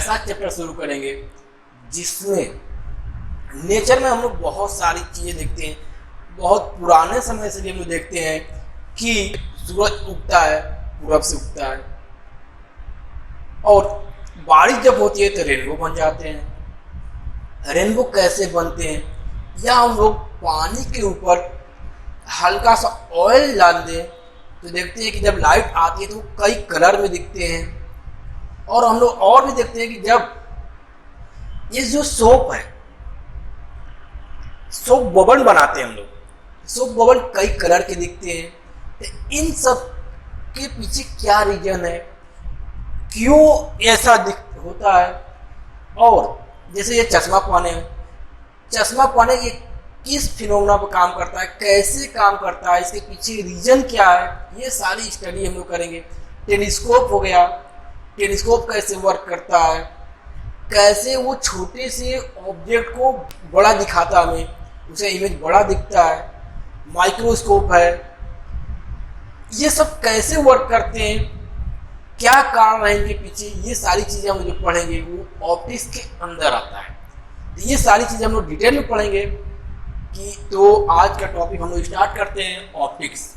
ऐसा चैप्टर शुरू करेंगे जिसमें नेचर में हम लोग बहुत सारी चीज़ें देखते हैं। बहुत पुराने समय से भी हम लोग देखते हैं कि सूरज उगता है, पूरब से उगता है, और बारिश जब होती है तो रेनबो बन जाते हैं। रेनबो कैसे बनते हैं? या हम लोग पानी के ऊपर हल्का सा ऑयल डाल दें तो देखते हैं कि जब लाइट आती है तो कई कलर में दिखते हैं। और हम लोग और भी देखते हैं कि जब ये जो सोप है, सोप बबल बनाते हैं हम लोग, सोप बबल कई कलर के दिखते हैं। तो इन सब के पीछे क्या रीजन है, क्यों ऐसा होता है? और जैसे ये चश्मा पहने ये किस फिनोमेना पर काम करता है, कैसे काम करता है, इसके पीछे रीजन क्या है, ये सारी स्टडी हम लोग करेंगे। टेलीस्कोप हो गया, टेलीस्कोप कैसे वर्क करता है, कैसे वो छोटे से ऑब्जेक्ट को बड़ा दिखाता है, हमें उसे इमेज बड़ा दिखता है। माइक्रोस्कोप है, ये सब कैसे वर्क करते हैं, क्या कारण है इनके पीछे, ये सारी चीज़ें हम जो पढ़ेंगे वो ऑप्टिक्स के अंदर आता है। तो ये सारी चीज़ें हम लोग डिटेल में पढ़ेंगे कि तो आज का टॉपिक हम लोग स्टार्ट करते हैं। ऑप्टिक्स।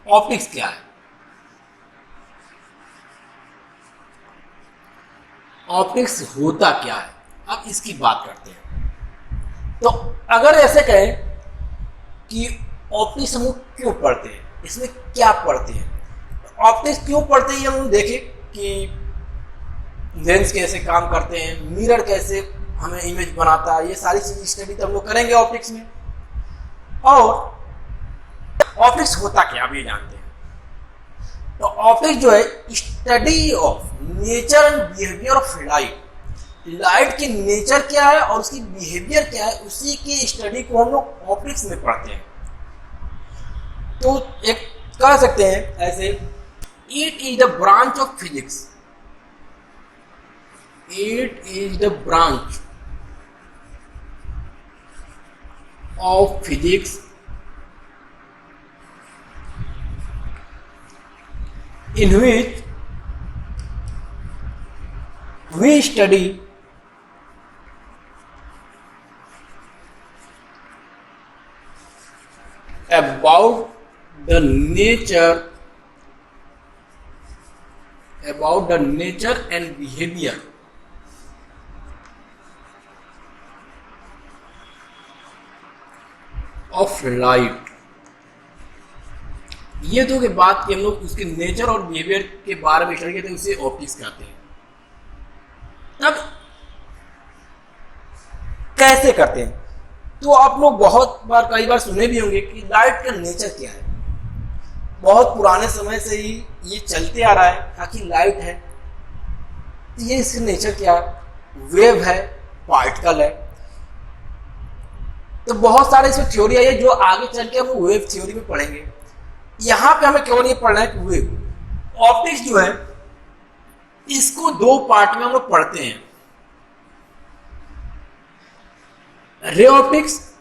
ऑप्टिक्स क्या है? ऑप्टिक्स होता क्या है, अब इसकी बात करते हैं। तो अगर ऐसे कहें कि ऑप्टिक्स हम लोग क्यों पढ़ते हैं, इसमें क्या पढ़ते हैं, ऑप्टिक्स क्यों पढ़ते हैं, हम देखें कि लेंस कैसे काम करते हैं, मिरर कैसे हमें इमेज बनाता है, ये सारी चीज़ स्टडी तो हम लोग करेंगे ऑप्टिक्स में। और ऑप्टिक्स होता क्या, अब ये जानते हैं। तो ऑप्टिक्स जो है study of nature and behaviour of light. Light की नेचर क्या है और उसकी बिहेवियर क्या है, उसी की स्टडी को हम लोग ऑप्टिक्स में पढ़ते हैं। तो एक कह सकते हैं ऐसे, it is the branch of physics, it is the branch of physics in which we study about the nature and behavior of light। ये तो के बात कि हम लोग उसके नेचर और बिहेवियर के बारे में स्टडी करते हैं, उसे ऑप्टिक्स कहते हैं। तब कैसे करते हैं? तो आप लोग कई बार सुने भी होंगे कि लाइट का नेचर क्या है। बहुत पुराने समय से ही ये चलते आ रहा है, ताकि लाइट है ये इसका नेचर क्या है, वेव है, पार्टिकल है। तो बहुत सारे इसमें थ्योरी है जो आगे चल के हम वेव थ्योरी में पढ़ेंगे। यहां पे हमें केवल ये पढ़ना है कि वेव। ऑप्टिक्स जो है इसको दो पार्ट में हम लोग पढ़ते हैं, रे ऑप्टिक्स,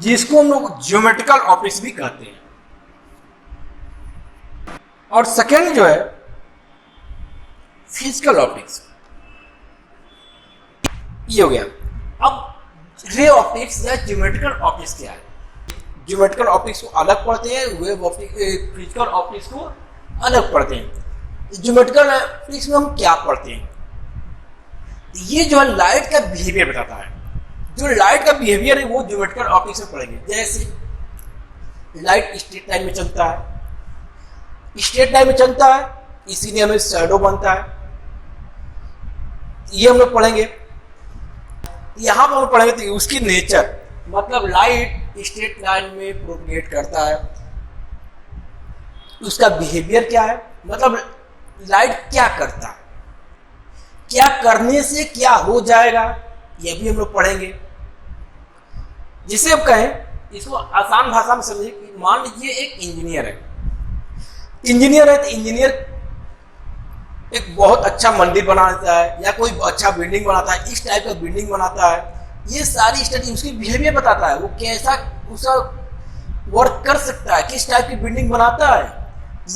जिसको हम लोग ज्योमेट्रिकल ऑप्टिक्स भी कहते हैं, और सेकेंड जो है फिजिकल ऑप्टिक्स। ये हो गया। अब रे ऑप्टिक्स या ज्योमेट्रिकल ऑप्टिक्स क्या है? ज्योमेट्रिकल ऑप्टिक्स को अलग पढ़ते हैं, वेव ऑप्टिक्स, फिजिकल ऑप्टिक्स को अलग पढ़ते हैं। ज्योमेट्रिकल ऑप्टिक्स में हम क्या पढ़ते हैं? ये जो है लाइट का बिहेवियर बताता है। जो लाइट का बिहेवियर है वो ज्योमेट्रिकल ऑप्टिक्स में पढ़ेंगे। जैसे लाइट स्ट्रेट लाइन में चलता है, स्ट्रेट लाइन में चलता है, इसीलिए हमें शैडो बनता है, ये हम लोग पढ़ेंगे। यहां पर हम पढ़ेंगे तो उसकी नेचर, मतलब लाइट स्ट्रेट लाइन में प्रोपगेट करता है, उसका बिहेवियर क्या है, मतलब लाइट क्या करता है, क्या करने से क्या हो जाएगा, ये भी हम लोग पढ़ेंगे। जिसे अब कहें, इसको आसान भाषा में समझिए कि मान लीजिए एक इंजीनियर है। इंजीनियर है तो इंजीनियर एक बहुत अच्छा मंदिर बनाता है या कोई अच्छा बिल्डिंग बनाता है, इस टाइप का बिल्डिंग बनाता है। ये सारी स्टडी उसकी बिहेवियर बताता है, वो कैसा उसका वर्क कर सकता है, किस टाइप की बिल्डिंग बनाता है,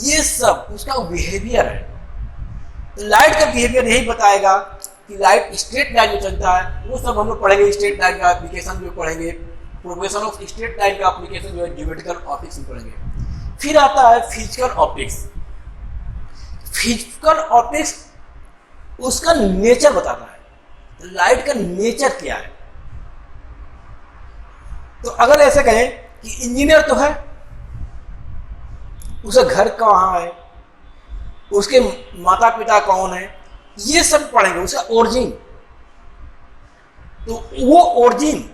ये सब उसका बिहेवियर है। तो लाइट का बिहेवियर यही बताएगा कि लाइट स्ट्रेट लाइन में चलता है। वो सब हम लोग पढ़ेंगे, स्ट्रेट लाइन का एप्लीकेशन जो पढ़ेंगे, प्रोग्रेशन ऑफ स्ट्रेट लाइन का एप्लीकेशन जो है ज्योमेट्रिकल ऑप्टिक्स में पढ़ेंगे। फिर आता है फिजिकल ऑप्टिक्स। फिजिकल ऑप्टिक्स उसका नेचर बताता है, तो लाइट का नेचर क्या है। तो अगर ऐसे कहें कि इंजीनियर तो है, उसका घर कहाँ है, उसके माता पिता कौन है, ये सब पढ़ेंगे, उसका ओरिजिन। तो वो ओरिजिन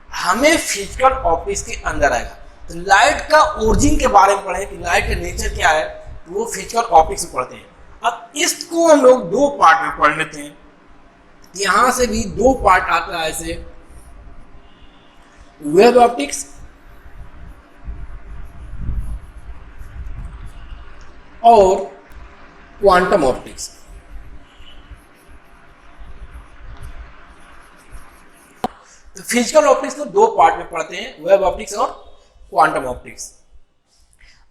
हमें फिजिकल ऑप्टिक्स के अंदर आएगा। तो लाइट का ओरिजिन के बारे में पढ़ें कि लाइट का नेचर क्या है, तो वो फिजिकल ऑप्टिक्स में पढ़ते हैं। अब इसको हम लोग दो पार्ट में पढ़ लेते हैं। यहां से भी दो पार्ट आता है ऐसे, वेव ऑप्टिक्स और क्वांटम ऑप्टिक्स। तो फिजिकल ऑप्टिक्स को दो पार्ट में पढ़ते हैं, वेव ऑप्टिक्स और क्वांटम ऑप्टिक्स।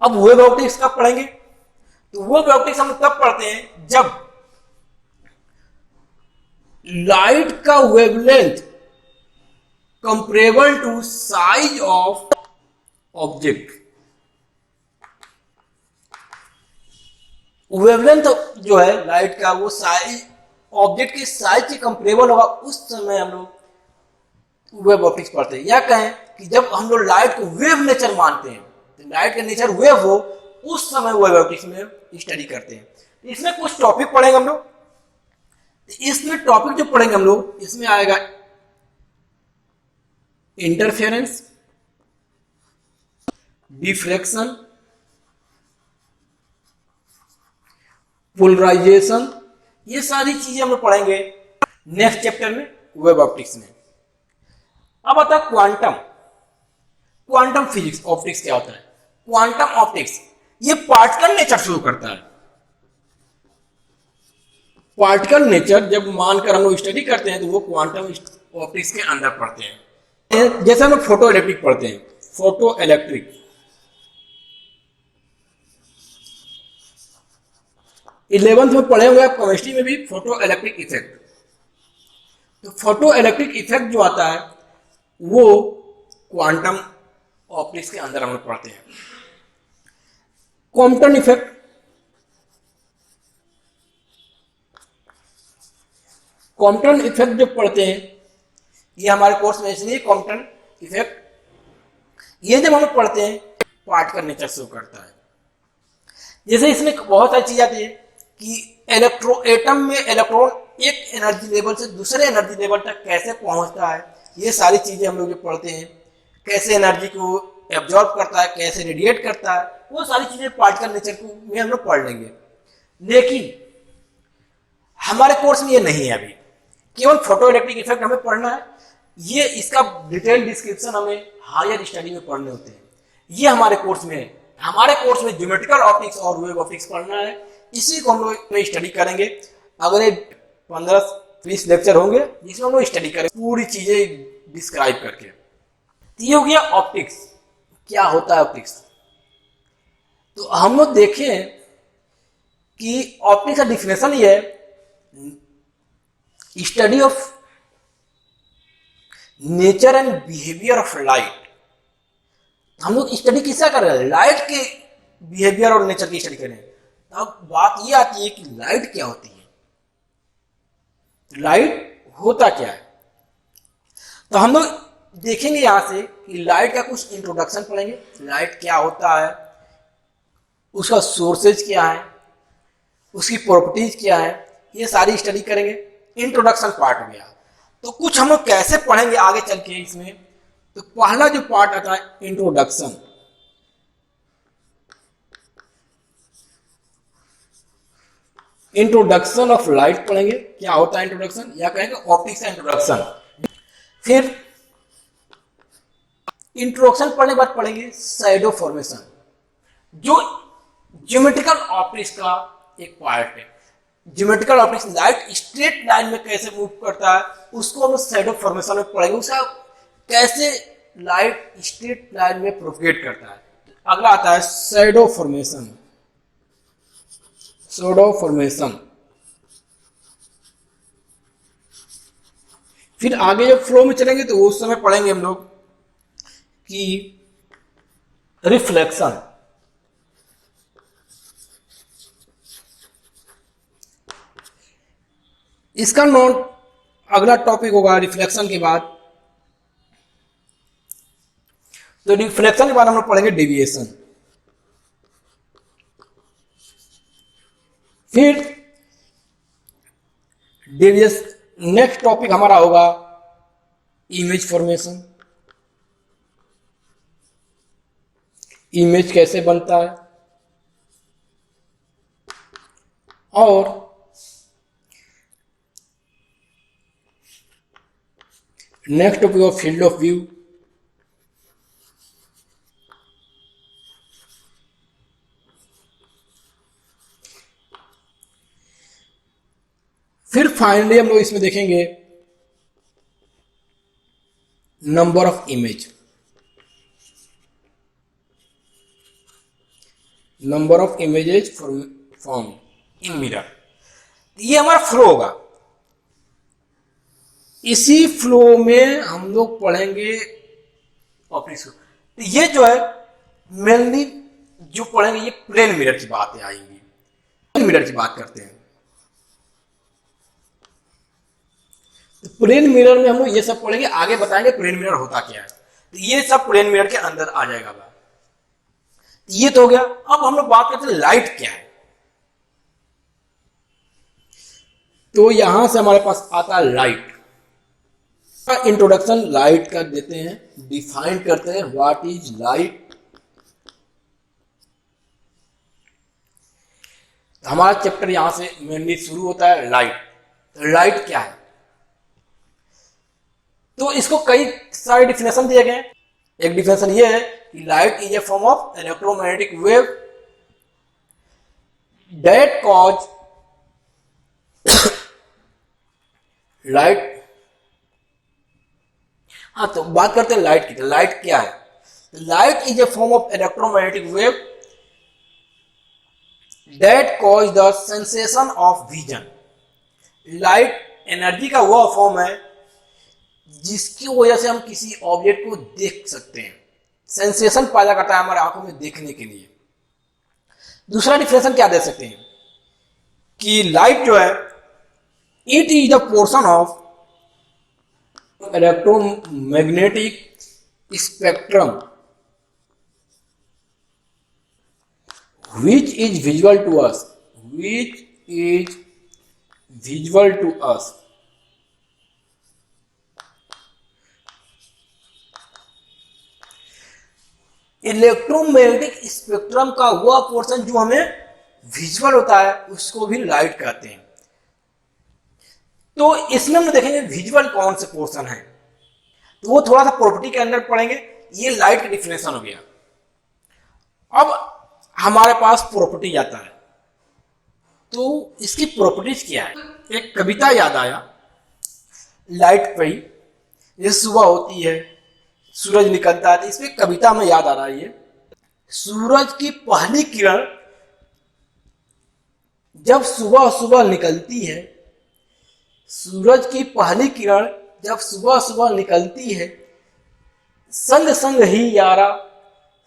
अब वेव ऑप्टिक्स कब पढ़ेंगे, तो वेव ऑप्टिक्स हम तब पढ़ते हैं जब लाइट का wavelength comparable to size of object. Wavelength जो है लाइट का वो साइज ऑब्जेक्ट के साइज के कंपेरेबल होगा, उस समय हम लोग वेव ऑप्टिक्स पढ़ते हैं। या कहें कि जब हम लोग लाइट को वेव नेचर मानते हैं, तो लाइट का नेचर वेव हो, उस समय वेव ऑप्टिक्स में स्टडी करते हैं। इसमें कुछ टॉपिक पढ़ेंगे हम लोग। इसमें टॉपिक जो पढ़ेंगे हम लोग, इसमें आएगा इंटरफेरेंस, डिफ्रैक्शन, पोलराइजेशन, ये सारी चीजें हम लोग पढ़ेंगे नेक्स्ट चैप्टर में वेव ऑप्टिक्स में। अब आता है क्वांटम। क्वांटम फिजिक्स ऑप्टिक्स क्या होता है। क्वांटम ऑप्टिक्स ये पार्टिकल नेचर शुरू करता है। पार्टिकल नेचर जब मानकर हम लोग स्टडी करते हैं, तो वो क्वांटम ऑप्टिक्स के अंदर पढ़ते हैं। जैसे हम लोग फोटो इलेक्ट्रिक पढ़ते हैं, फोटो इलेक्ट्रिक, 11th में पढ़े हुए आप केमिस्ट्री में भी फोटो इलेक्ट्रिक इफेक्ट। तो फोटो इलेक्ट्रिक इफेक्ट जो आता है वो क्वांटम ऑप्टिक्स के अंदर हम लोग पढ़ते हैं। कॉम्पटन इफेक्ट, कॉम्पटन इफेक्ट जो पढ़ते हैं, ये हमारे कोर्स में इसलिए कॉम्पटन इफेक्ट, ये जब हम लोग पढ़ते हैं पार्टिकल नेचर शो करता है। जैसे इसमें बहुत सारी चीज आती है कि एटम में इलेक्ट्रॉन एक एनर्जी लेवल से दूसरे एनर्जी लेवल तक कैसे पहुंचता है, ये सारी चीजें हम लोग जो पढ़ते हैं। कैसे एनर्जी को एब्जॉर्ब करता है, कैसे रेडिएट करता है, वो सारी चीजें पार्टिकल नेचर को में हम लोग पढ़ लेंगे। लेकिन हमारे कोर्स में ये नहीं है, अभी केवल फोटो इलेक्ट्रिक इफेक्ट हमें पढ़ना है। ये इसका डिटेल डिस्क्रिप्शन हमें हायर स्टडी में पढ़ने होते हैं, ये हमारे कोर्स में है। हमारे कोर्स में ज्योमेट्रिकल ऑप्टिक्स और वेव ऑप्टिक्स पढ़ना है, इसी को हम लोग स्टडी करेंगे। अगले 15-20 लेक्चर होंगे जिसमें हम लोग स्टडी करेंगे पूरी चीजें डिस्क्राइब करके। तो ये हो गया ऑप्टिक्स, क्या होता है ऑप्टिक्स। तो हम लोग देखें कि ऑप्टिक्स का डिफिनेशन ये है, study of nature and behaviour of light. हम लोग स्टडी किसका कर रहे हैं, लाइट के बिहेवियर और नेचर की स्टडी कर रहे हैं। अब बात ये आती है कि लाइट क्या होती है, लाइट होता क्या है। तो हम लोग देखेंगे यहां से कि लाइट का कुछ इंट्रोडक्शन पढ़ेंगे, लाइट क्या होता है, उसका सोर्सेज क्या है, उसकी प्रॉपर्टीज क्या है, ये सारी स्टडी करेंगे। इंट्रोडक्शन पार्ट हो गया। तो कुछ हम लोग कैसे पढ़ेंगे आगे चल के इसमें, तो पहला जो पार्ट आता है इंट्रोडक्शन। इंट्रोडक्शन ऑफ लाइट पढ़ेंगे, क्या होता है इंट्रोडक्शन, या कहेंगे ऑप्टिक्स का इंट्रोडक्शन। फिर इंट्रोडक्शन पढ़ने के बाद पढ़ेंगे शैडो फॉर्मेशन, जो ज्योमेट्रिकल ऑप्टिक्स का एक पार्ट है। Geometrical optics light straight line में कैसे मूव करता है, उसको हम शैडो फॉर्मेशन में पढ़ेंगे, उसका कैसे लाइट स्ट्रेट लाइन में प्रोपगेट करता है। अगला आता है शैडो फॉर्मेशन। शैडो फॉर्मेशन फिर आगे जब फ्लो में चलेंगे तो उस समय पढ़ेंगे हम लोग कि रिफ्लेक्शन। इसका नोट अगला टॉपिक होगा रिफ्लेक्शन के बाद। तो रिफ्लेक्शन के बाद हम लोग पढ़ेंगे डेविएशन। फिर डेविएशन नेक्स्ट टॉपिक हमारा होगा इमेज फॉर्मेशन। इमेज कैसे बनता है, और next topic of field of view. फिर फाइनली हम लोग इसमें देखेंगे number of image, number of images form in mirror. ये हमारा फ्लो होगा। इसी फ्लो में हम लोग पढ़ेंगे ऑप्टिक्स। तो ये जो है मेनली जो पढ़ेंगे ये प्लेन मिरर की बातें आएंगी। प्लेन मिरर की बात करते हैं। तो प्लेन मिरर में हम लोग ये सब पढ़ेंगे, आगे बताएंगे प्लेन मिरर होता क्या है। तो ये सब प्लेन मिरर के अंदर आ जाएगा। ये तो हो गया। अब हम लोग बात करते हैं लाइट क्या है। तो यहां से हमारे पास आता है लाइट का इंट्रोडक्शन लाइट का देते हैं, डिफाइन करते हैं व्हाट इज लाइट। हमारा चैप्टर यहां से मेनली शुरू होता है लाइट। तो लाइट क्या है, तो इसको कई सारे डिफिनेशन दिए गए। एक डिफिनेशन ये है कि light is a form of electromagnetic wave that cause light. हाँ, तो बात करते हैं लाइट की। लाइट क्या है? Light is a form of electromagnetic wave that cause the sensation of vision. Light energy का वह फॉर्म है जिसकी वजह से हम किसी ऑब्जेक्ट को देख सकते हैं। सेंसेशन पैदा करता है हमारे आंखों में देखने के लिए। दूसरा डिफिनेशन क्या दे सकते हैं कि लाइट जो है it is the portion of electromagnetic spectrum which is visible to us, which is visible to us। Electromagnetic spectrum का वह पोर्शन जो हमें विजुअल होता है उसको भी लाइट कहते हैं। तो इसमें हम देखेंगे विजुअल कौन से पोर्शन है, तो वो थोड़ा सा प्रॉपर्टी के अंदर पढ़ेंगे। ये लाइट का डिफिनेशन हो गया। अब हमारे पास प्रॉपर्टी आता है, तो इसकी प्रॉपर्टीज क्या है। एक कविता याद आया लाइट पे ही। ये सुबह होती है, सूरज निकलता है, तो इसमें कविता में याद आ रहा है ये। सूरज की पहली किरण जब सुबह सुबह निकलती है, सूरज की पहली किरण जब सुबह सुबह निकलती है, संग संग ही यारा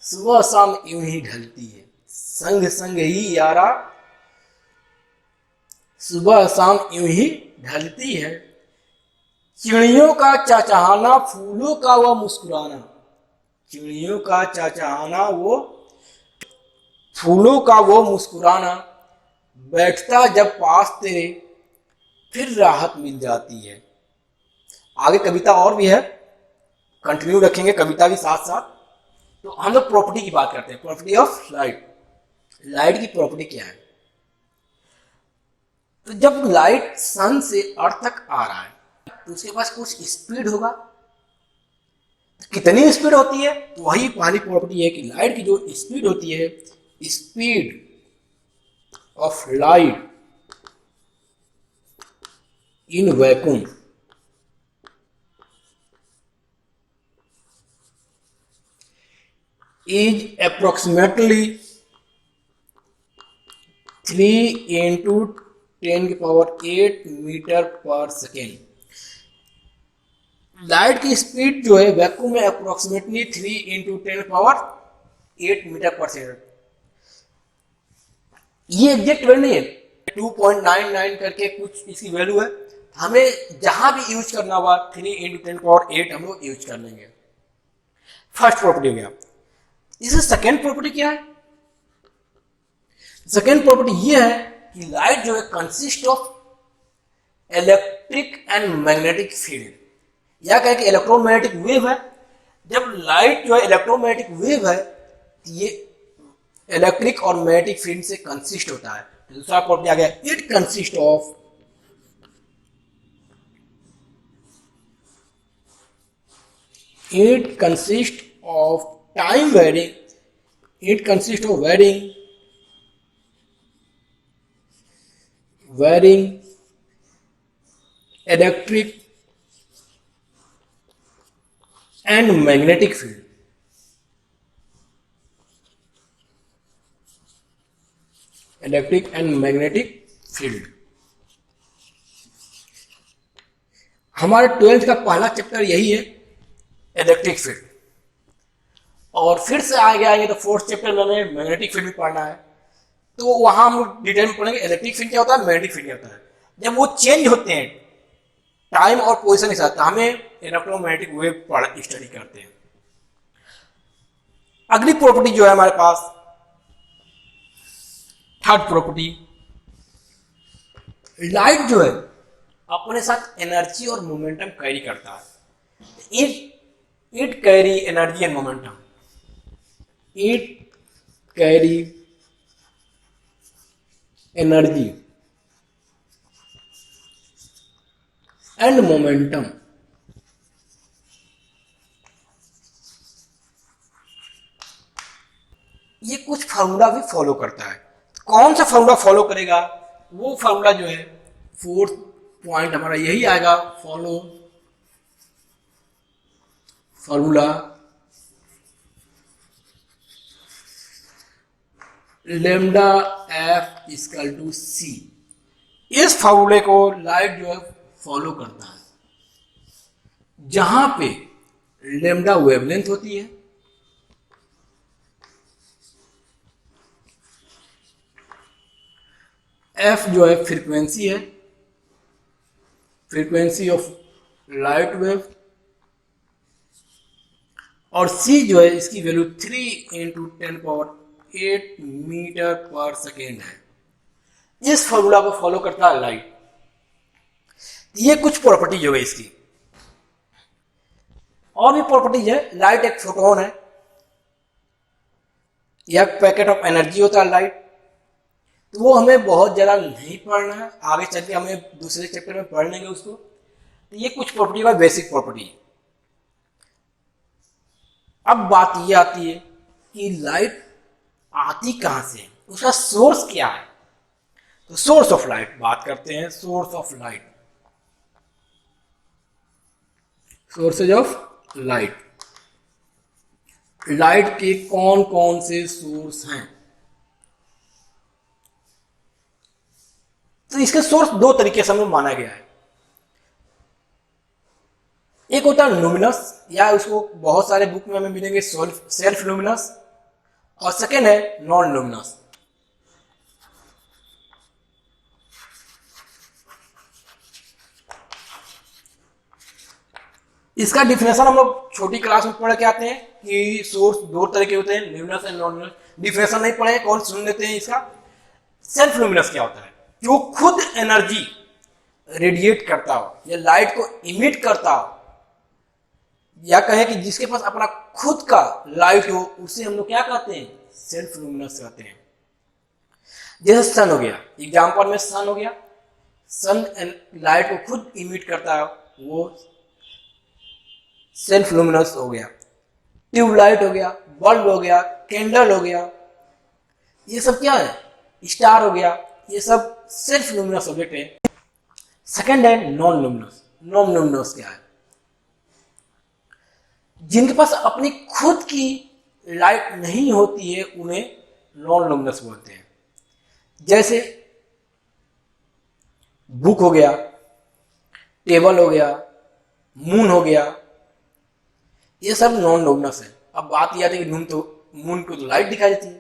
सुबह शाम यूं ही ढलती है। संग संग ही यारा सुबह शाम यूं ही ढलती है। चिड़ियों का चहचहाना, फूलों का वो मुस्कुराना। चिड़ियों का चहचहाना, वो फूलों का वो मुस्कुराना। बैठता जब पास तेरे फिर राहत मिल जाती है। आगे कविता और भी है, कंटिन्यू रखेंगे कविता भी साथ साथ। तो हम लोग प्रॉपर्टी की बात करते हैं, प्रॉपर्टी ऑफ लाइट। लाइट की प्रॉपर्टी क्या है? तो जब लाइट सन से अर्थ तक आ रहा है तो उसके पास कुछ स्पीड होगा। तो कितनी स्पीड होती है? तो वही पहली प्रॉपर्टी है कि लाइट की जो स्पीड होती है, speed of light in vacuum is approximately 3 × 10⁸ metre per second. Light की स्पीड जो है वैक्यूम में अप्रोक्सीमेटली 3 × 10⁸ मीटर/सेकंड। ये एग्जैक्ट वैल्यू नहीं है, 2.99 करके कुछ इसकी वैल्यू है। हमें जहां भी यूज करना हुआ 3 × 10⁸ हम लोग यूज कर लेंगे। फर्स्ट प्रॉपर्टी हो गया। इससे सेकेंड प्रॉपर्टी क्या है? सेकेंड प्रॉपर्टी ये है कि लाइट जो है consist of electric and magnetic field, या कहें कि इलेक्ट्रोमैग्नेटिक वेव है। जब लाइट जो है इलेक्ट्रोमैग्नेटिक वेव है तो ये इलेक्ट्रिक और मैग्नेटिक फील्ड से कंसिस्ट होता है। दूसरा प्रॉपर्टी आ गया, it consist of time varying, it consist of varying electric and magnetic field. Electric and magnetic field हमारे 12th का पहला चैप्टर यही है, इलेक्ट्रिक फील्ड। और फिर से आ गया ये तो 4th चैप्टर में हमें मैग्नेटिक फील्ड भी पढ़ना है, तो वहां हम लोग डिटेल में पढ़ेंगे इलेक्ट्रिक फील्ड क्या होता है, मैग्नेटिक फील्ड क्या होता है। जब वो चेंज होते हैं टाइम और पोजीशन के साथ, हमें इलेक्ट्रोमैग्नेटिक वेव स्टडी करते हैं। अगली प्रॉपर्टी जो है हमारे पास, थर्ड प्रॉपर्टी, लाइट जो है अपने साथ एनर्जी और मोमेंटम कैरी करता है। It carry energy and momentum, it carry energy and momentum. ये कुछ फार्मूला भी फॉलो करता है। कौन सा फार्मूला फॉलो करेगा? वो फार्मूला जो है 4th पॉइंट हमारा यही आएगा, follow formula lambda F = C। इस फार्मूले को लाइट जो है फॉलो करता है, जहां पे लैम्डा वेवलेंथ होती है, F जो है फ्रीक्वेंसी है, फ्रीक्वेंसी ऑफ लाइट वेव, और C जो है इसकी वैल्यू 3 × 10⁸ मीटर/सेकेंड है। इस फॉर्मूला को फॉलो करता है लाइट। ये कुछ प्रॉपर्टी जो है इसकी। और भी प्रॉपर्टीज है। लाइट एक फोटोन है, या पैकेट ऑफ एनर्जी होता है लाइट। तो वो हमें बहुत ज़्यादा नहीं पढ़ना है, आगे चल के हमें दूसरे चैप्टर में पढ़ लेंगे उसको। तो ये कुछ प्रॉपर्टी का बेसिक प्रॉपर्टी है। अब बात ये आती है कि लाइट आती कहाँ से है, उसका सोर्स क्या है। तो सोर्स ऑफ लाइट बात करते हैं। Source of light, sources of light, light के कौन कौन से सोर्स हैं। तो इसके सोर्स दो तरीके से हमें माना गया है। एक होता है लुमिनस, या उसको बहुत सारे बुक में हमें मिलेंगे सेल्फ लुमिनस, और सेकेंड है नॉन लुमिनस। इसका डिफिनेशन हम लोग छोटी क्लास में पढ़ के आते हैं कि सोर्स दो तरह के होते हैं, luminous and non luminous. Definition नहीं पढ़े, कौन सुन लेते हैं इसका। सेल्फ लुमिनस क्या होता है? जो खुद एनर्जी रेडिएट करता हो या लाइट को इमिट करता हो, या कहें कि जिसके पास अपना खुद का लाइट हो, उसे हम लोग क्या कहते हैं? सेल्फ लुमिनस कहते हैं। जैसे सन हो गया, एग्जाम्पल में सन हो गया। सन लाइट को खुद इमिट करता है, वो सेल्फ लुमिनस हो गया। ट्यूबलाइट हो गया, बल्ब हो गया, कैंडल हो गया, ये सब क्या है? स्टार हो गया, ये सब सेल्फ लुमिनस ऑब्जेक्ट है। सेकंड है नॉन लुमिनस। नॉन लुमिनस क्या है? जिनके पास अपनी खुद की लाइट नहीं होती है, उन्हें नॉन लुमिनस बोलते हैं। जैसे बुक हो गया, टेबल हो गया, मून हो गया, ये सब नॉन लुमिनस है। अब बात यह आती है कि मून को तो लाइट दिखाई देती है,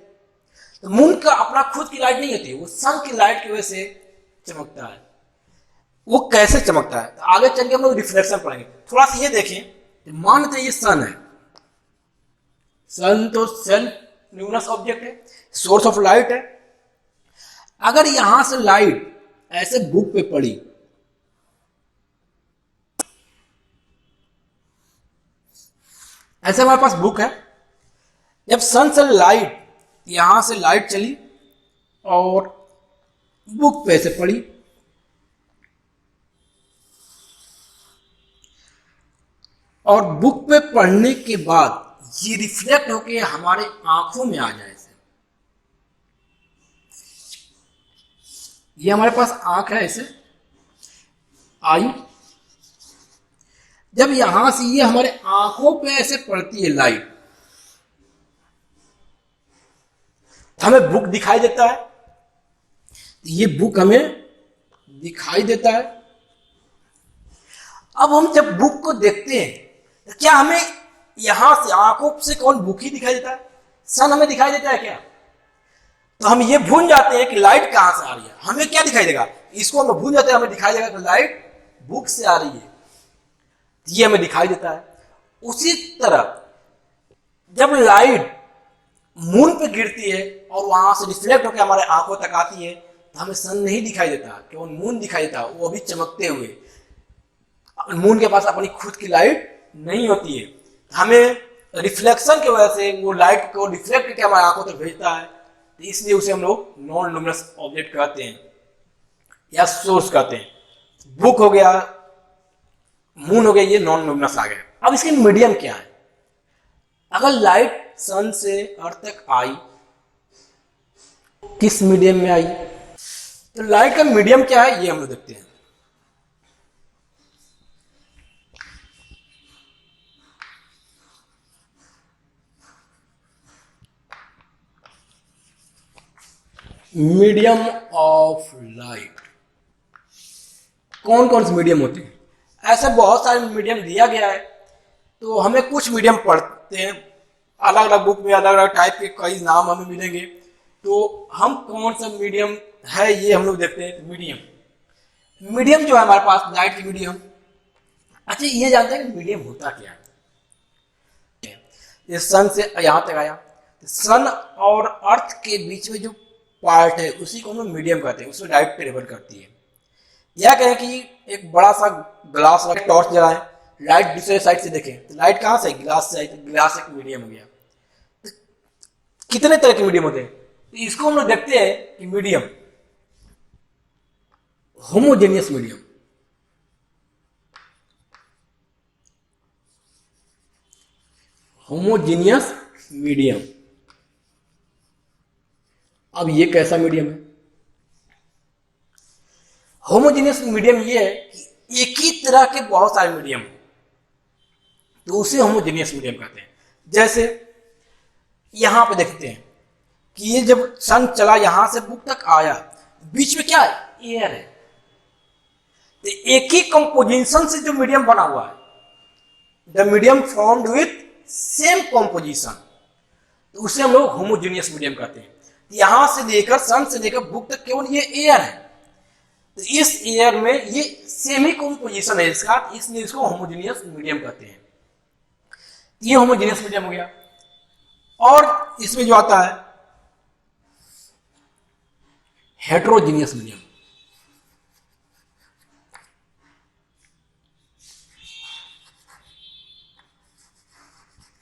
तो मून का अपना खुद की लाइट नहीं होती, वो सन की लाइट की वजह से चमकता है। वो कैसे चमकता है तो आगे चल के हम लोग रिफ्लेक्शन पढ़ेंगे। थोड़ा सा ये देखें, मानते ये सन है, सन तो सेल्फ ल्यूमिनस ऑब्जेक्ट है, सोर्स ऑफ लाइट है। अगर यहां से लाइट ऐसे बुक पे पड़ी, ऐसे हमारे पास बुक है, जब सन से लाइट, यहां से लाइट चली और बुक पे ऐसे पड़ी, और बुक पे पढ़ने के बाद ये रिफ्लेक्ट होके हमारे आंखों में आ जाए। ये हमारे पास आंख है, ऐसे आई, जब यहां से ये हमारे आंखों पे ऐसे पड़ती है लाइट, हमें बुक दिखाई देता है, ये बुक हमें दिखाई देता है। अब हम जब बुक को देखते हैं तो क्या हमें यहां से आंखों से कौन बुक ही दिखाई देता है, सन हमें दिखाई देता है क्या? तो हम ये भूल जाते हैं कि लाइट कहां से आ रही है। हमें क्या दिखाई देगा, इसको हम भूल जाते हैं, हमें दिखाई देगा कि लाइट बुक से आ रही है, ये हमें दिखाई देता है। उसी तरह जब लाइट मून पे गिरती है और वहां से रिफ्लेक्ट होकर हमारे आंखों तक आती है तो हमें सन नहीं दिखाई देता, केवल मून दिखाई देता, वो अभी चमकते हुए। मून के पास अपनी खुद की लाइट नहीं होती है, हमें रिफ्लेक्शन की वजह से वो लाइट को रिफ्लेक्ट करके हमारे आंखों तक भेजता है, तो इसलिए उसे हम लोग नॉन लुमिनस ऑब्जेक्ट कहते हैं या सोर्स कहते हैं। बुक हो गया, मून हो गया, ये नॉन लुमिनस आ गया। अब इसके मीडियम क्या है? अगर लाइट सन से अर्थ तक आई, किस मीडियम में आई, तो लाइट का मीडियम क्या है ये हम लोग देखते हैं। मीडियम ऑफ लाइट, कौन कौन से मीडियम होते हैं? ऐसे बहुत सारे मीडियम दिया गया है, तो हमें कुछ मीडियम पढ़ते हैं, अलग अलग बुक में अलग अलग टाइप के कई नाम हमें मिलेंगे, तो हम कौन सा मीडियम है ये हम लोग देखते हैं। मीडियम जो है हमारे पास लाइट की मीडियम। अच्छा, ये जानते हैं कि मीडियम होता क्या है? ये सन से यहां तक आया, तो सन और अर्थ के बीच में जो पार्ट है उसी को हम लोग मीडियम कहते हैं, उसमें लाइट ट्रेवल करती है। यह कहें कि एक बड़ा सा ग्लास वाला टॉर्च जलाएं, लाइट दूसरे साइड से देखें, तो लाइट कहां से? ग्लास से आई, तो ग्लास एक मीडियम हो गया। तो कितने तरह के मीडियम होते हैं? तो इसको हम लोग देखते हैं कि medium, homogeneous medium, homogeneous medium. अब ये कैसा मीडियम है? होमोजेनियस मीडियम ये है कि एक ही तरह के बहुत सारे मीडियम, तो उसे होमोजेनियस मीडियम कहते हैं। जैसे यहां पे देखते हैं कि ये जब सन चला यहां से बुक तक आया, बीच में क्या है? एयर है। तो एक ही कंपोजिशन से जो मीडियम बना हुआ है, the medium formed with same composition, तो उसे हम लोग होमोजेनियस मीडियम कहते हैं। यहां से लेकर सन से लेकर बुक तक केवल ये एयर है, तो इस एयर में ये सेम ही कंपोजिशन है इसका, इसलिए इसको होमोजेनियस मीडियम कहते हैं। ये होमोजेनियस मीडियम हो गया। और इसमें जो आता है heterogeneous medium.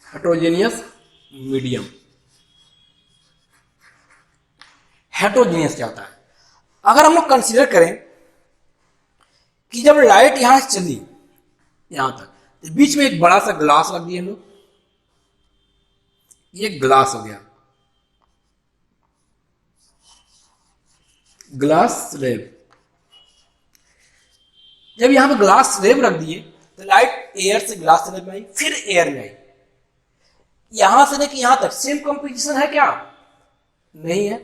Heterogeneous medium, heterogeneous क्या होता है? अगर हम लोग कंसीडर करें कि जब लाइट यहां से चली यहां तक, तो बीच में एक बड़ा सा ग्लास रख दिए हम लोग, ये ग्लास हो गया, ग्लास स्लैब। जब यहां पर ग्लास स्लैब रख दिए तो लाइट एयर से ग्लास स्लैब में आई, फिर एयर में आई। यहां से लेकर यहां तक सेम कंपोजिशन है क्या? नहीं है,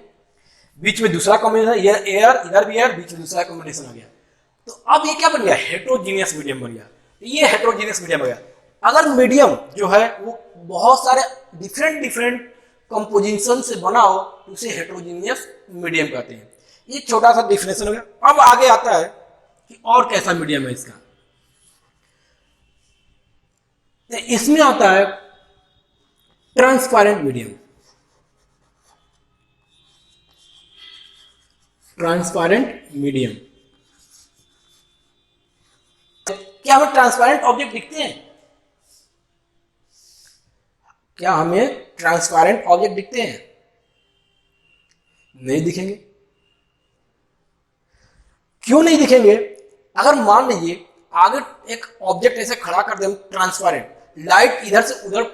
बीच में दूसरा कॉम्बिनेशन, एयर, इधर भी एयर, बीच में दूसरा कॉम्बिनेशन आ गया। तो अब ये क्या बन गया? हेट्रोजीनियस मीडियम बन गया। ये हेट्रोजीनियस मीडियम हो गया। अगर मीडियम जो है वो बहुत सारे डिफरेंट डिफरेंट कंपोजिशन से बना हो तो उसे हेट्रोजीनियस मीडियम कहते हैं। ये छोटा सा डिफिनेशन हो गया। अब आगे आता है कि और कैसा मीडियम है इसका। तो इसमें आता है ट्रांसपेरेंट मीडियम। ट्रांसपेरेंट मीडियम, क्या हमें ट्रांसपेरेंट ऑब्जेक्ट दिखते हैं? क्या हमें ट्रांसपेरेंट ऑब्जेक्ट दिखते हैं? नहीं दिखेंगे। क्यों नहीं दिखेंगे? अगर मान लीजिए आगे एक ऑब्जेक्ट ऐसे खड़ा कर दे ट्रांसपेरेंट, लाइट इधर से उधर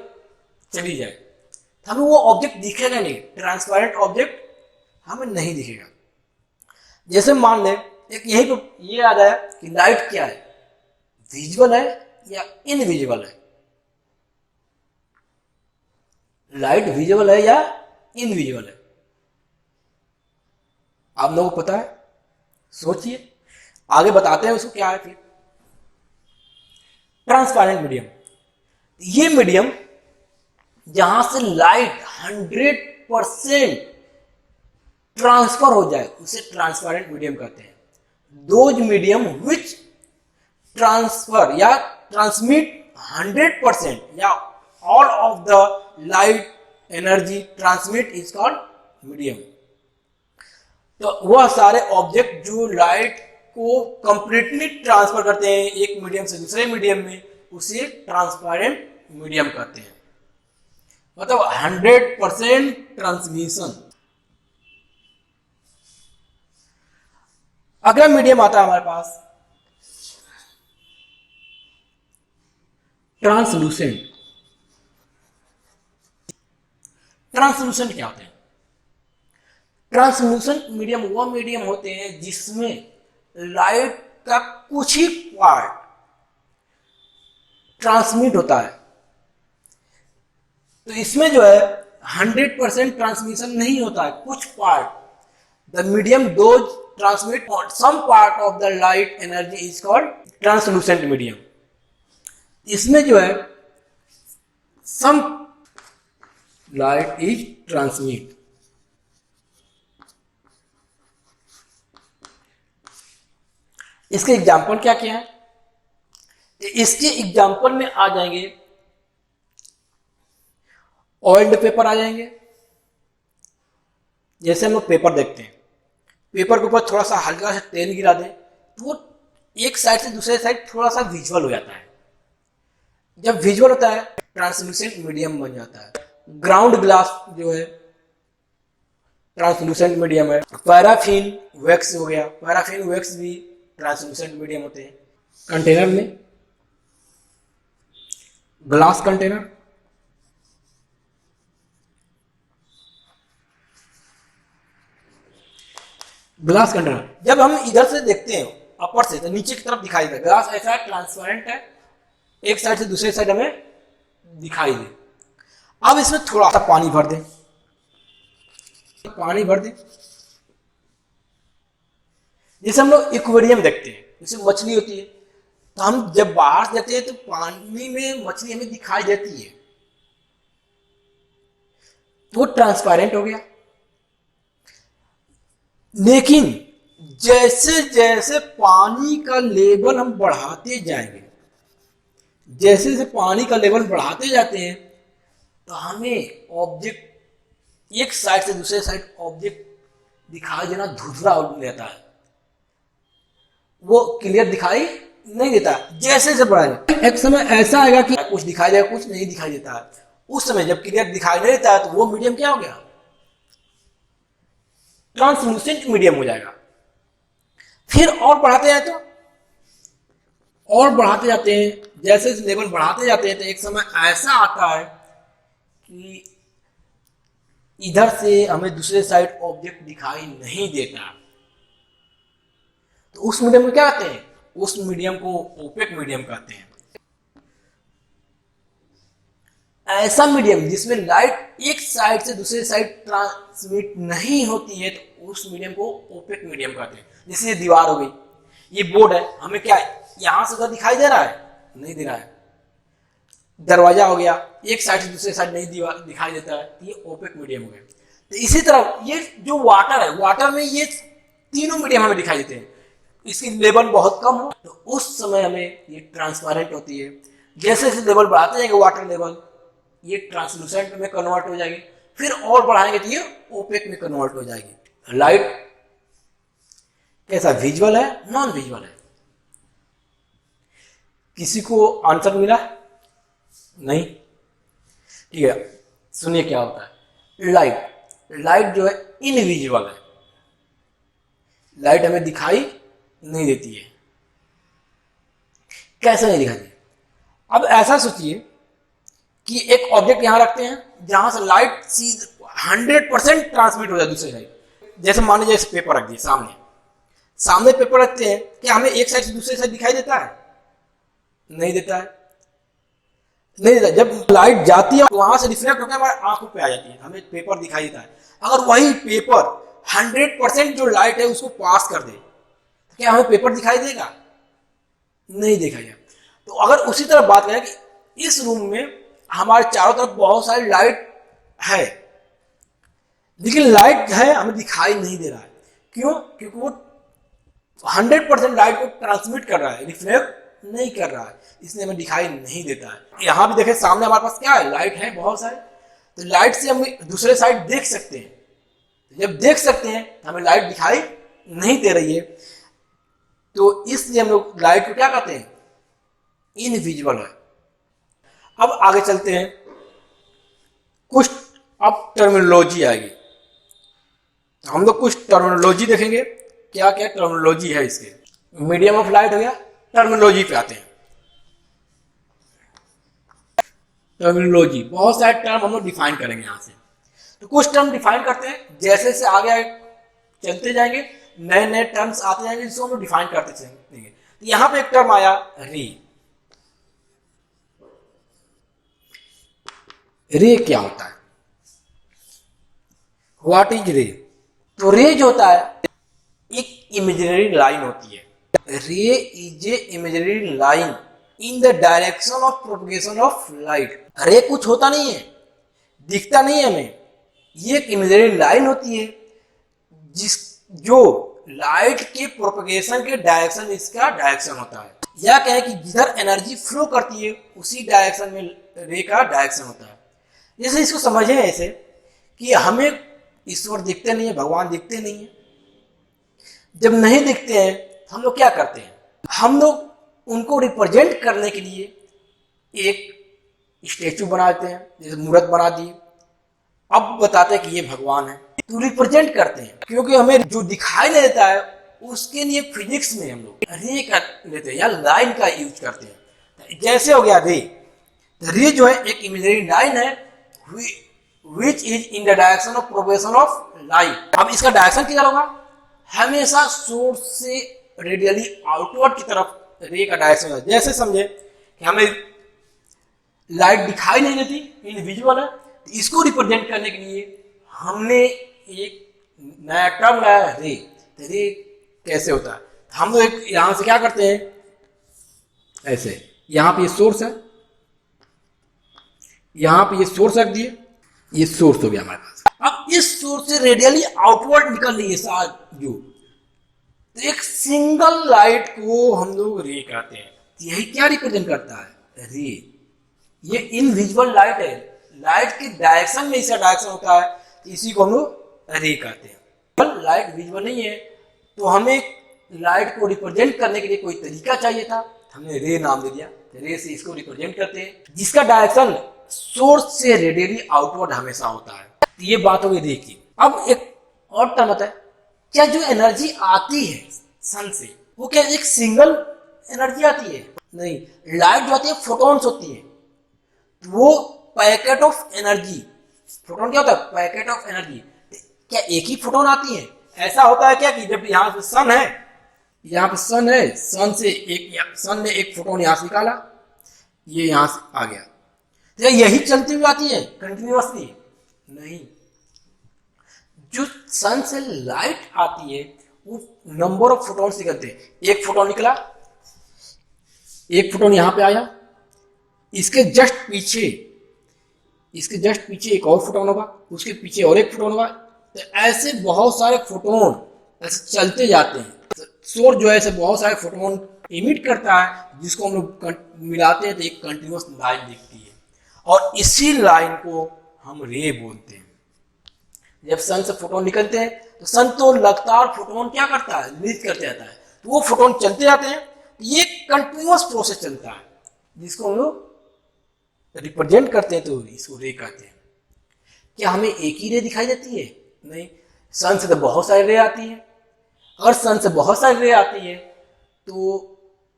चली जाए तो हमें वो ऑब्जेक्ट दिखेगा नहीं। ट्रांसपेरेंट ऑब्जेक्ट हमें नहीं दिखेगा। जैसे मान लें एक यही तो ये याद है कि लाइट क्या है, विजुअल है या इनविजिबल है? लाइट विजुअल है या इनविजिबल है? आप लोगों को पता है? सोचिए, आगे बताते हैं उसको क्या है। फिर ट्रांसपेरेंट मीडियम, ये मीडियम जहां से लाइट 100% ट्रांसफर हो जाए उसे ट्रांसपेरेंट मीडियम कहते हैं। दोज मीडियम विच ट्रांसफर या ट्रांसमिट 100% या all of the light energy transmit is called medium. तो वह सारे ऑब्जेक्ट जो लाइट को कंप्लीटली ट्रांसफर करते हैं एक मीडियम से दूसरे मीडियम में, उसे ट्रांसपेरेंट मीडियम कहते हैं। मतलब 100% ट्रांसमिशन। अगला मीडियम आता है हमारे पास ट्रांसलूसेंट। ट्रांसलूसेंट क्या होते हैं? ट्रांसलूसेंट मीडियम वह मीडियम होते हैं जिसमें लाइट का कुछ ही पार्ट ट्रांसमिट होता है। तो इसमें जो है 100% ट्रांसमिशन नहीं होता है, कुछ part. The medium those transmit some part of the light energy is called translucent medium. इसमें जो है सम लाइट इज ट्रांसमिट। इसके एग्जाम्पल क्या क्या है? इसके एग्जाम्पल में आ जाएंगे ऑयल्ड पेपर आ जाएंगे। जैसे हम लोग पेपर देखते हैं, पेपर के ऊपर थोड़ा सा हल्का सा तेल गिरा दें तो वो एक साइड से दूसरे साइड थोड़ा सा विजुअल हो जाता है। जब विजुअल होता है ट्रांसलूसेंट मीडियम बन जाता है। ग्राउंड ग्लास जो है ट्रांसलूसेंट मीडियम है। पैराफिन वैक्स हो गया, पैराफिन वैक्स भी ट्रांसलूसेंट मीडियम होते हैं। कंटेनर में, ग्लास कंटेनर, ग्लास कंटेनर जब हम इधर से देखते हैं अपर से तो नीचे की तरफ दिखाई देता है। ग्लास ऐसा है, ट्रांसपेरेंट है, एक साइड से दूसरे साइड हमें दिखाई दे। अब इसमें थोड़ा सा पानी भर दें, पानी भर दें। जैसे हम लोग एक्वेरियम देखते हैं, जैसे मछली होती है, तो हम जब बाहर से देखते हैं तो पानी में मछली हमें दिखाई देती है, तो वो ट्रांसपेरेंट हो गया। लेकिन जैसे जैसे पानी का लेवल हम बढ़ाते जाएंगे, जैसे जैसे पानी का लेवल बढ़ाते जाते हैं तो हमें ऑब्जेक्ट एक साइड से दूसरे साइड ऑब्जेक्ट दिखाई देना धुंधला हो जाता है, वो क्लियर दिखाई नहीं देता। जैसे जैसे बढ़ाएगा एक समय ऐसा आएगा कि कुछ दिखाई देगा, कुछ नहीं दिखाई देता है। उस समय जब क्लियर दिखाई नहीं देता है तो वो मीडियम क्या हो गया? ट्रांसलूसेंट मीडियम हो जाएगा। फिर और बढ़ाते हैं तो और बढ़ाते जाते हैं, जैसे लेवल बढ़ाते जाते हैं तो एक समय ऐसा आता है कि इधर से हमें दूसरे साइड ऑब्जेक्ट दिखाई नहीं देता, तो उस मीडियम को क्या कहते हैं? उस मीडियम को ओपेक मीडियम कहते हैं। ऐसा मीडियम जिसमें लाइट एक साइड से दूसरे साइड ट्रांसमिट नहीं होती है तो उस मीडियम को ओपेक मीडियम कहते हैं। जैसे ये दीवार हो गई, ये बोर्ड है, हमें क्या यहां से उधर दिखाई दे रहा है? नहीं दे रहा है। दरवाजा हो गया, एक साइड से दूसरे साइड नहीं दिखाई देता है, तो ये ओपेक मीडियम हो गया। तो इसी तरह ये जो वाटर है, वाटर में ये तीनों मीडियम हमें दिखाई देते हैं। इसकी लेवल बहुत कम हो तो उस समय हमें ये ट्रांसपेरेंट होती है। जैसे जैसे लेवल बढ़ाते जाएंगे वाटर लेवल, ये ट्रांसलूसेंट में कन्वर्ट हो जाएगी, फिर और बढ़ाएंगे तो ये ओपेक में कन्वर्ट हो जाएगी। लाइट कैसा, विजुअल है नॉन विजुअल है? किसी को आंसर मिला? नहीं? ठीक है, सुनिए क्या होता है। लाइट जो है इनविजिबल है, लाइट हमें दिखाई नहीं देती है। कैसे नहीं दिखाई देती? अब ऐसा सोचिए कि एक ऑब्जेक्ट यहां रखते हैं जहां से लाइट 100% ट्रांसमिट हो जाए दूसरे साइड। जैसे मान लीजिए पेपर रख दिए सामने पेपर रखते हैं, क्या हमें एक साइड से दूसरे साइड दिखाई देता है? नहीं देता है, नहीं देता। जब लाइट जाती है वहां से रिफ्लेक्ट होकर हमारे आंखों पे आ जाती है, हमें पेपर दिखाई देता है। अगर वही पेपर 100% जो लाइट है उसको पास कर दे तो क्या हमें पेपर दिखाई देगा? नहीं दिखाई। तो अगर उसी तरह बात करें कि इस रूम में हमारे चारों तरफ बहुत सारी लाइट है, लेकिन लाइट है हमें दिखाई नहीं दे रहा है। क्यों? क्योंकि वो 100% लाइट को ट्रांसमिट कर रहा है, रिफ्लेक्ट नहीं कर रहा है, इसलिए हमें दिखाई नहीं देता है। यहां भी देखें, सामने हमारे पास क्या है, लाइट है बहुत सारे, तो लाइट से हम दूसरे साइड देख सकते हैं। जब देख सकते हैं तो हमें लाइट दिखाई नहीं दे रही है, तो इसलिए हम लोग लाइट को क्या कहते हैं, इनविजिबल है। अब आगे चलते हैं, कुछ अब टर्मिनोलॉजी आएगी, हम लोग कुछ टर्मिनोलॉजी देखेंगे। क्या क्या टर्मिनोलॉजी है इसके। मीडियम ऑफ लाइट हो गया, टर्मिनोलॉजी पे आते हैं। टर्मिनोलॉजी, बहुत सारे टर्म हम लोग डिफाइन करेंगे यहां से। तो कुछ टर्म डिफाइन करते हैं, जैसे जैसे आगे चलते जाएंगे नए नए टर्म्स आते जाएंगे जिसको हम लोग डिफाइन करते चलेंगे। तो यहां पे एक टर्म आया रे। रे क्या होता है? व्हाट इज रे? तो रे जो होता है एक इमेजिनरी लाइन होती है। रे is a imaginary line in the direction of propagation of light. रे कुछ होता नहीं है, दिखता नहीं है हमें, ये एक इमेजिनरी लाइन होती है जो लाइट के प्रोपगेशन के डायरेक्शन इसका डायरेक्शन होता है। या कहें कि जिधर एनर्जी फ्लो करती है उसी डायरेक्शन में रे का डायरेक्शन होता है। जैसे इसको समझें ऐसे कि हमें ईश्वर दिखते नहीं है, भगवान दिखते नहीं है। जब नहीं दिखते हैं तो हम लोग क्या करते हैं, हम लोग उनको रिप्रेजेंट करने के लिए एक स्टेचू बनाते हैं, जैसे मूर्त बना दी, अब बताते हैं कि ये भगवान है, तो रिप्रेजेंट करते हैं। क्योंकि हमें जो दिखाई नहीं देता है उसके लिए फिजिक्स में हम लोग रे का लेते हैं या लाइन का यूज करते हैं। जैसे हो गया रे, रे जो है एक इमेजिनरी लाइन है which is in the direction of propagation of light. अब इसका डायरेक्शन किधर होगा, हमेशा सोर्स से रेडियली आउटवर्ड की तरफ रे का डायरेक्शन होगा। जैसे समझे कि हमें लाइट दिखाई नहीं देती, इनविजिबल है, तो इसको रिप्रेजेंट करने के लिए हमने एक नया टर्म लाया रे। तो रे कैसे होता है, हम लोग एक यहां से क्या करते हैं, ऐसे यहां पे ये सोर्स है, यहां पे ये सोर्स रख दिए, ये सोर्स हो गया हमारे पास। अब इस सोर्स से रेडियली आउटवर्ड निकल रही है जो, तो एक सिंगल लाइट को हम लोग रे कहते हैं। यही क्या रिप्रेजेंट करता है, रे। ये इनविजिबल लाइट है, लाइट के डायरेक्शन में इसका डायरेक्शन होता है, तो इसी को हम लोग रे कहते हैं। लाइट विजिबल नहीं है तो हमें लाइट को रिप्रेजेंट करने के लिए कोई तरीका चाहिए था, हमने रे नाम दे दिया। रे से इसको रिप्रेजेंट करते हैं, जिसका डायरेक्शन सोर्स से रेडियली आउटवर्ड हमेशा होता है। तो ये बात होगी रे की। अब एक और टर्म होता है, क्या जो एनर्जी आती है सन से वो क्या एक सिंगल एनर्जी आती है? नहीं, लाइट जो आती है फोटॉन्स होती है, वो पैकेट ऑफ एनर्जी। फोटोन क्या होता है, पैकेट ऑफ एनर्जी। क्या एक ही फोटोन आती है? ऐसा होता है क्या कि जब यहाँ पे सन है, यहाँ पे सन है, सन ने एक फोटोन यहाँ से निकाला, ये यहाँ से आ गया, तो यही चलती हुई आती है कंटिन्यूअसली? नहीं, जो सन से लाइट आती है वो नंबर ऑफ फोटोन्स निकलते हैं। एक फोटोन निकला, एक फोटोन यहां पे आया, इसके जस्ट पीछे एक और फोटोन होगा, उसके पीछे और एक फोटोन होगा। तो ऐसे बहुत सारे फोटोन ऐसे चलते जाते हैं। तो सोर्स जो है ऐसे बहुत सारे फोटोन इमिट करता है, जिसको हम लोग मिलाते हैं तो एक कंटिन्यूअस लाइन दिखती है, और इसी लाइन को हम रे बोलते हैं। जब सन से फोटोन निकलते हैं तो सन तो लगातार फोटोन क्या करता है, रिलीज करते रहता है, तो वो फोटोन चलते जाते हैं। ये कंटिन्यूअस प्रोसेस चलता है, जिसको हम लोग रिप्रेजेंट करते हैं, तो इसको रे कहते हैं। क्या हमें एक ही रे दिखाई देती है? नहीं, सन से तो बहुत सारी रे आती है। अगर सन से बहुत सारी रे आती है तो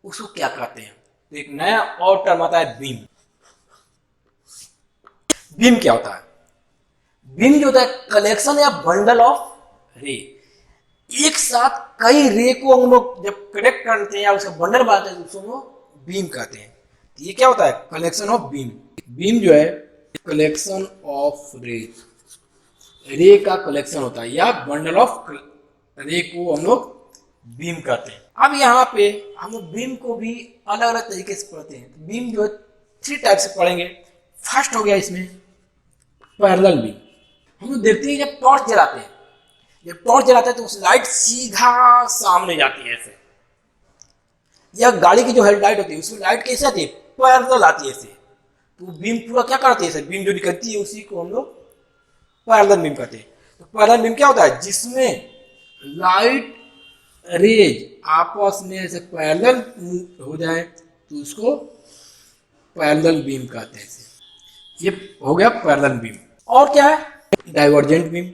उसको क्या कहते हैं? तो एक नया और टर्म आता है बीम। बीम क्या होता है? बीम जो होता है कलेक्शन या बंडल ऑफ रे। एक साथ कई रे को हम लोग जब कनेक्ट करते हैं या उसका बंडल बनाते हैं तो उसको बीम कहते हैं। तो ये क्या होता है? Collection of beam. बीम जो है कलेक्शन ऑफ रे, रे का कलेक्शन होता है, या बंडल ऑफ रे को हम लोग बीम कहते हैं। अब यहाँ पे हम लोग बीम को भी अलग अलग तरीके से पढ़ते हैं। बीम जो है 3 टाइप से पढ़ेंगे। फर्स्ट हो गया इसमें पैरेलल बीम। हम लोग देखते हैं जब टॉर्च जलाते हैं, तो उस लाइट सीधा सामने जाती है ऐसे, या गाड़ी की जो हेडलाइट होती है उसमें लाइट कैसे आती है? पैरेलल आती है ऐसे। तो बीम पूरा क्या करती है? बीम जो निकलती है उसी को हम लोग पैरेलल बीम कहते हैं। तो पैरेलल बीम क्या होता है? जिसमें लाइट रेज आपस में ऐसे पैरेलल हो जाए तो उसको पैरेलल बीम कहते हैं। ये हो गया पैरेलल बीम। और क्या है? Divergent beam.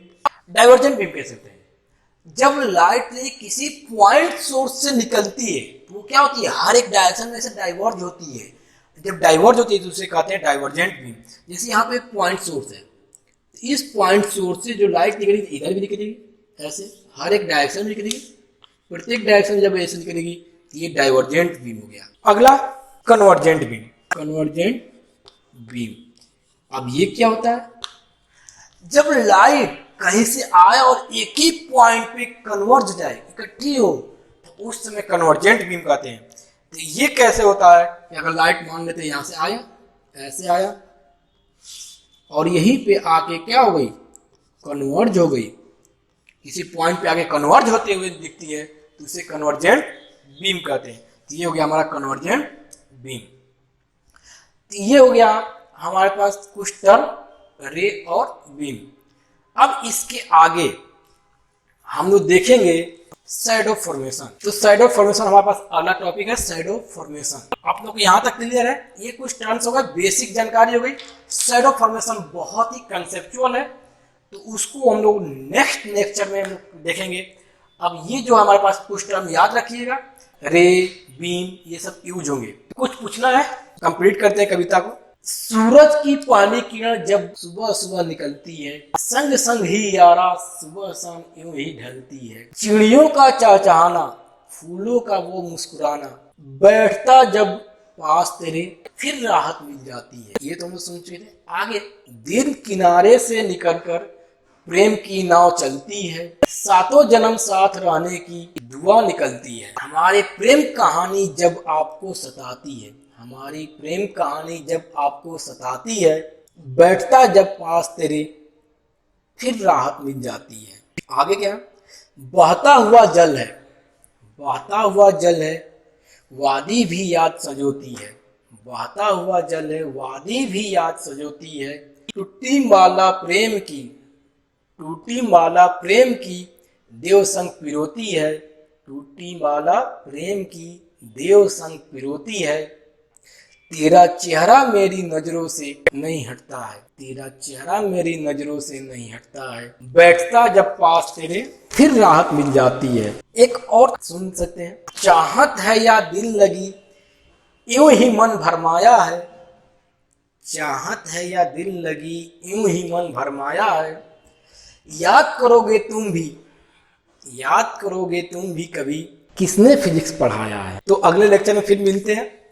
डाइवर्जेंट बीम कैसे होते हैं? जब लाइट रे किसी पॉइंट सोर्स से निकलती है तो वो क्या होती है? हर एक डायरेक्शन में से डाइवर्ज होती है। जब डाइवर्ज होती है तो उसे कहते हैं डाइवर्जेंट बीम। जैसे यहाँ पे एक पॉइंट सोर्स है, इस पॉइंट सोर्स से जो लाइट निकलेगी इधर भी निकलेगी, ऐसे हर एक डायरेक्शन में निकलेगी। प्रत्येक डायरेक्शन में जब ऐसे निकलेगी तो ये डाइवर्जेंट बीम हो गया। अगला कन्वर्जेंट बीम। कन्वर्जेंट बीम, अब ये क्या होता है? जब लाइट कहीं से आए और एक ही पॉइंट पे कन्वर्ज हो जाए, इकट्ठी हो, तो उस समय कन्वर्जेंट बीम कहते हैं। तो ये कैसे होता है कि अगर लाइट मान लेते हैं यहां से आया, ऐसे आया, और यहीं पे आके क्या हो गई? कन्वर्ज हो गई, किसी पॉइंट पे आके कन्वर्ज होते हुए दिखती है, तो उसे कन्वर्जेंट बीम कहते हैं। तो ये हो गया हमारा कन्वर्जेंट बीम। तो ये हो गया हमारे पास कुछ टर्म रे और बीम। अब इसके आगे हम लोग देखेंगे शैडो फॉर्मेशन। तो शैडो फॉर्मेशन हमारे पास अगला टॉपिक है, शैडो फॉर्मेशन। आप लोग यहां तक क्लियर है? ये कुछ टर्म्स हो गए, बेसिक जानकारी हो गई। शैडो फॉर्मेशन बहुत ही कंसेप्चुअल है, तो उसको हम लोग नेक्स्ट लेक्चर में देखेंगे। अब ये जो हमारे पास कुछ टर्म याद रखिएगा, रे, बीम, ये सब यूज होंगे। कुछ पूछना है, कंप्लीट करते हैं कविता को। सूरज की पहली किरण जब सुबह सुबह निकलती है, संग संग ही यारा सुबह शाम यूं ही ढलती है। चिड़ियों का चहचहाना, फूलों का वो मुस्कुराना, बैठता जब पास तेरे फिर राहत मिल जाती है। ये तो हम सुन चुके थे। आगे, दिन किनारे से निकलकर प्रेम की नाव चलती है, सातों जन्म साथ रहने की दुआ निकलती है। हमारी प्रेम कहानी जब आपको सताती है, हमारी प्रेम कहानी जब आपको सताती है, बैठता जब पास तेरे फिर राहत मिल जाती है। आगे क्या? बहता हुआ जल है, बहता हुआ जल है, वादी भी याद सजोती है। बहता हुआ जल है, वादी भी याद सजोती है। टूटी माला प्रेम की, टूटी माला प्रेम की देव संग पिरोती है। टूटी माला प्रेम की देव संग पिरोती है। तेरा चेहरा मेरी नजरों से नहीं हटता है, तेरा चेहरा मेरी नजरों से नहीं हटता है। बैठता जब पास तेरे फिर राहत मिल जाती है। एक और सुन सकते हैं। चाहत है या दिल लगी यूं ही मन भरमाया है, चाहत है या दिल लगी यूं ही मन भरमाया है। याद करोगे तुम भी, याद करोगे तुम भी कभी किसने फिजिक्स पढ़ाया है। तो अगले लेक्चर में फिर मिलते हैं।